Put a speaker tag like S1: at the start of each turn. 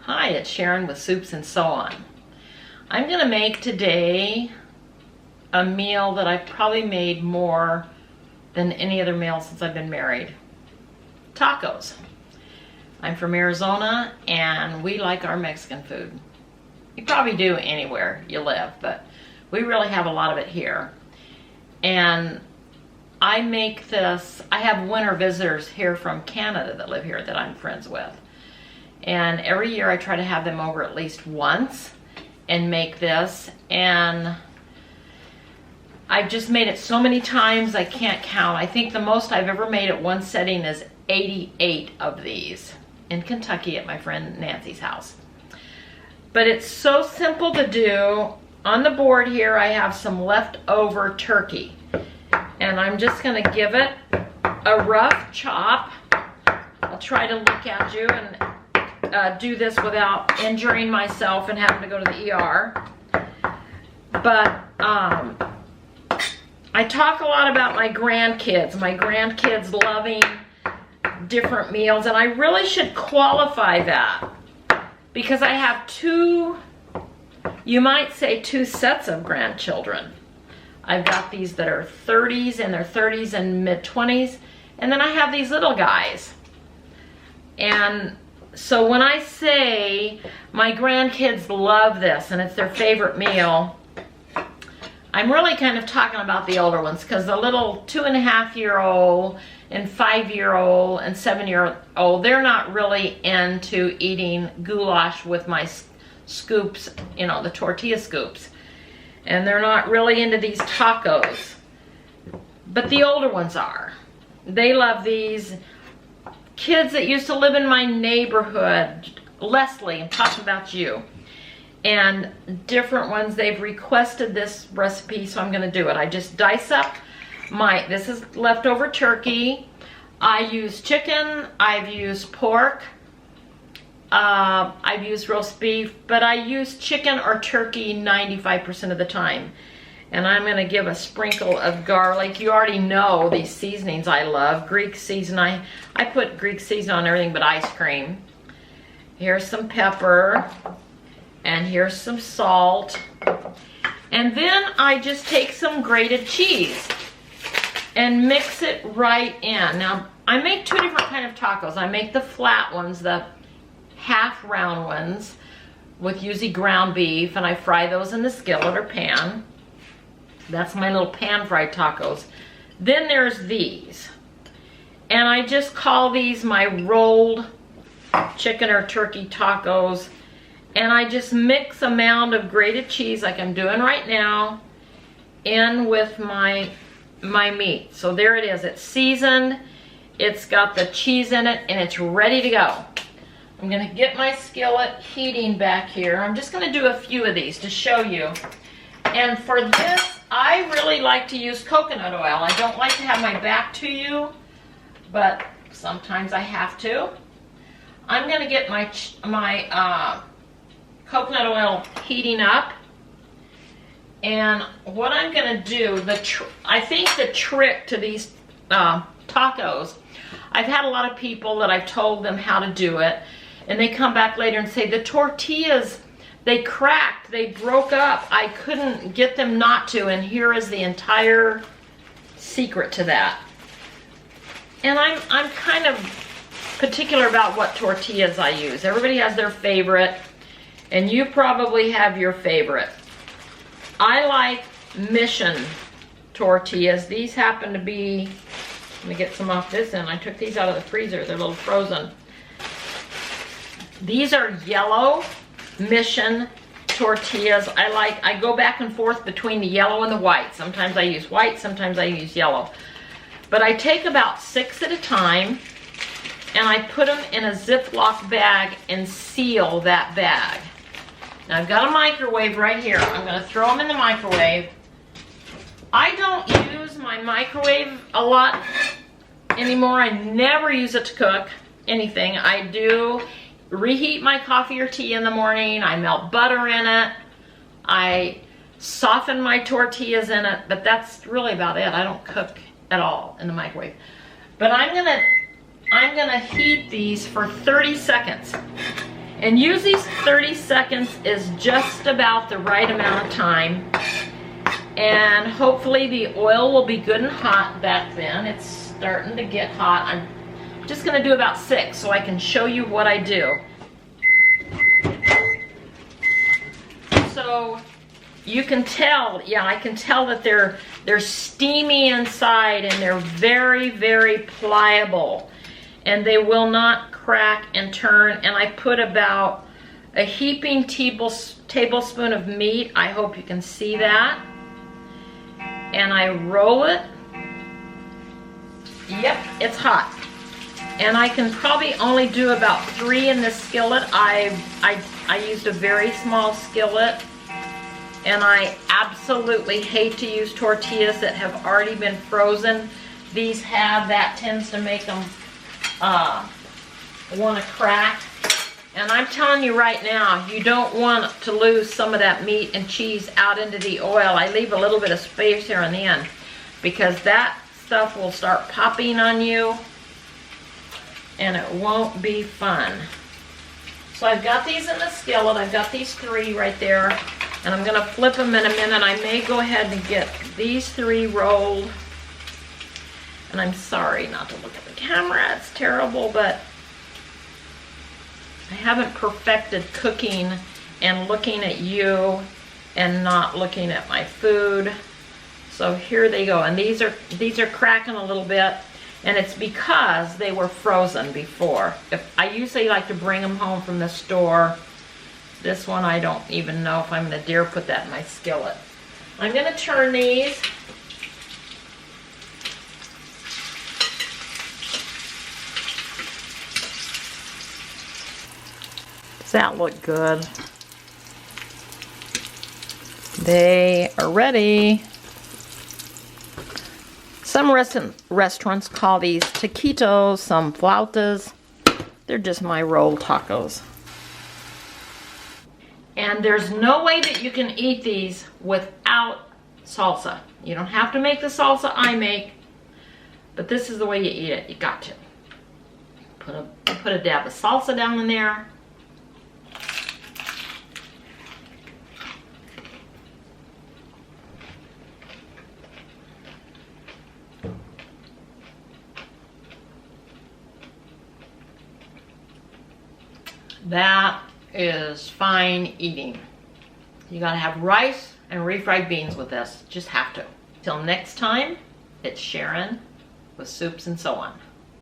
S1: Hi, it's Sharon with Soups and So On. I'm going to make today a meal that I've probably made more than any other meal since I've been married. Tacos. I'm from Arizona and we like our Mexican food. You probably do anywhere you live, but we really have a lot of it here. And I make this, I have winter visitors here from Canada that live here that I'm friends with. And every year I try to have them over at least once and make this. And I've just made it so many times I can't count. I think the most I've ever made at one setting is 88 of these in Kentucky at my friend Nancy's house. But it's so simple to do. On the board here I have some leftover turkey. And I'm just gonna give it a rough chop. I'll try to look at you and do this without injuring myself and having to go to the ER. But I talk a lot about my grandkids loving different meals, and I really should qualify that because I have two, you might say two sets of grandchildren. I've got these that are 30s, in their 30s and mid-20s, and then I have these little guys. And so when I say my grandkids love this and it's their favorite meal, I'm really kind of talking about the older ones, because the little 2.5-year-old and 5-year-old and 7-year-old, they're not really into eating goulash with my scoops, you know, the tortilla scoops. And they're not really into these tacos. But the older ones are. They love these. Kids that used to live in my neighborhood, Leslie, I'm talking about you, and different ones, they've requested this recipe, so I'm going to do it. I just dice up this is leftover turkey. I use chicken, I've used pork, I've used roast beef, but I use chicken or turkey 95% of the time. And I'm going to give a sprinkle of garlic. You already know these seasonings I love. Greek seasoning. I put Greek seasoning on everything but ice cream. Here's some pepper. And here's some salt. And then I just take some grated cheese and mix it right in. Now, I make two different kind of tacos. I make the flat ones, the half round ones with usually ground beef, and I fry those in the skillet or pan. That's my little pan fried tacos. Then there's these. And I just call these my rolled chicken or turkey tacos. And I just mix a mound of grated cheese like I'm doing right now in with my meat. So there it is. It's seasoned. It's got the cheese in it and it's ready to go. I'm going to get my skillet heating back here. I'm just going to do a few of these to show you. And for this, I really like to use coconut oil. I don't like to have my back to you, but sometimes I have to. I'm going to get my coconut oil heating up. And what I'm going to do, I think the trick to these tacos, I've had a lot of people that I've told them how to do it, and they come back later and say, the tortillas, they cracked, they broke up, I couldn't get them not to, and here is the entire secret to that. And I'm kind of particular about what tortillas I use. Everybody has their favorite, and you probably have your favorite. I like Mission tortillas. These happen to be, let me get some off this end. I took these out of the freezer, they're a little frozen. These are yellow Mission tortillas. I go back and forth between the yellow and the white. Sometimes I use white, sometimes I use yellow. But I take about 6 at a time and I put them in a Ziploc bag and seal that bag. Now I've got a microwave right here. I'm going to throw them in the microwave. I don't use my microwave a lot anymore. I never use it to cook anything. I do reheat my coffee or tea in the morning. I melt butter in it. I soften my tortillas in it, but that's really about it. I don't cook at all in the microwave. But I'm gonna heat these for 30 seconds. And usually 30 seconds is just about the right amount of time. And hopefully the oil will be good and hot back then. It's starting to get hot. I'm just gonna do about 6 so I can show you what I do. So you can tell, yeah, I can tell that they're steamy inside, and they're very, very pliable, and they will not crack and turn. And I put about a heaping tablespoon of meat. I hope you can see that. And I roll it. Yep, it's hot. And I can probably only do about 3 in this skillet. I used a very small skillet, and I absolutely hate to use tortillas that have already been frozen. These have, that tends to make them want to crack. And I'm telling you right now, you don't want to lose some of that meat and cheese out into the oil. I leave a little bit of space here on the end because that stuff will start popping on you, and it won't be fun. So I've got these in the skillet. I've got these 3 right there, and I'm gonna flip them in a minute. I may go ahead and get these 3 rolled. And I'm sorry not to look at the camera, it's terrible, but I haven't perfected cooking and looking at you and not looking at my food. So here they go, and these are cracking a little bit. And it's because they were frozen before. I usually like to bring them home from the store. This one, I don't even know if I'm gonna dare put that in my skillet. I'm gonna turn these. Does that look good? They are ready. Some restaurants call these taquitos, some flautas. They're just my rolled tacos. And there's no way that you can eat these without salsa. You don't have to make the salsa I make, but this is the way you eat it. You got to. Put a dab of salsa down in there. That is fine eating. You gotta have rice and refried beans with this. Just have to. Till next time, it's Sharon with Soups and So On.